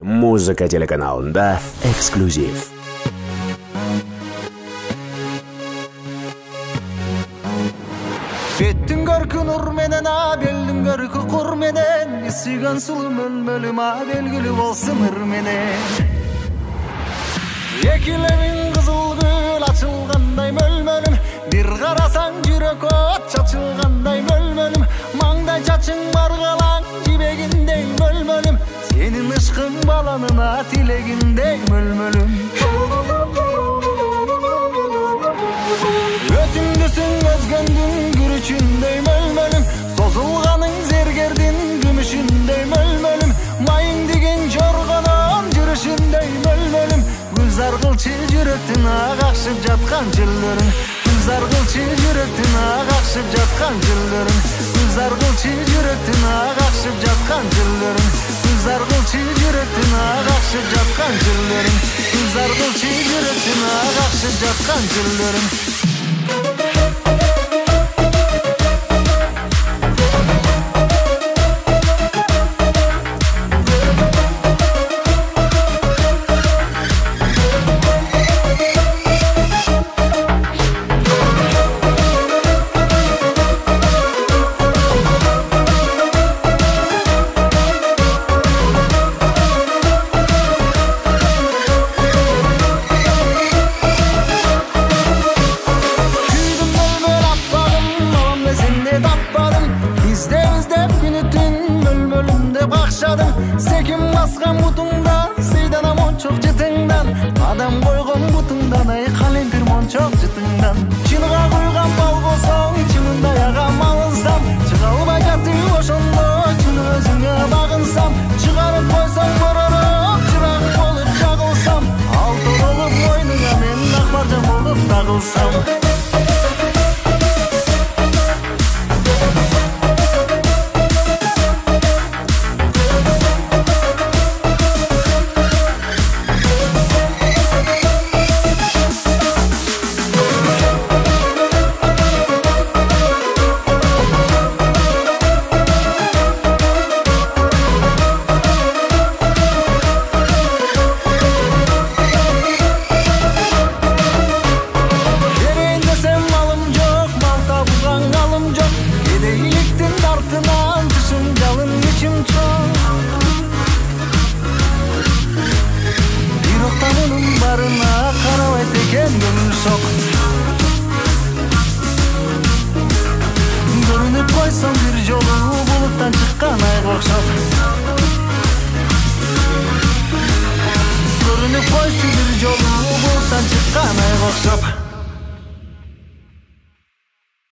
Музыка телеканалында эксклюзив. Bеттің көркі нұр менен, белдің көркі құр менен, ісіген сұлы мөлмөлім, белгілі болсын ыр менен. Екілемін қызыл гүл açılғандай мөлмөлім, бір қарасаң жүрек от шашылғандай мөлмөлім, маңдай чачың барғалаң жібегіндей мөлмөлім, сенің ышқың баланына тілегіндей мөлмөлім. Өтіңдісің өзгендің күрішіндей мөлмөлім, созылғаның зергердің күмішіндей мөлмөлім, майың деген жорғанын жүрішіндей мөлмөлім, гүлзар қылчы жүректің ағақшып жатқан жүлдерін, гүлзар қылчы жүректің ағақшып жатқан жүлдерін, гүлзар қылчы жүректің ағақшып жатқан жүлдерін, гүлзар қылчы жүректің ағақшып жатқан жүлдерін, гүлзар қылчы жүректің ағақшып жатқан жүлдерін. Sekim baskan butundan, seydana monçok jıtыңдан, adam koygan butundan, ay kalempir monçok jıtыңдан. Çınığa koygan bal bolsang, içiminde yağam alınsam, çıgalma jatı oşondo, çını özüne bağınsam, çıgarıp koysam bororop, çırak bolup çagılsam, altın olup boynuna men akbarcan bolup tagılsam. Görünüp koysam bir yolu buluttan çıkan ayga okşap, görünüp koysam bir yolu buluttan çıkan ayga okşap.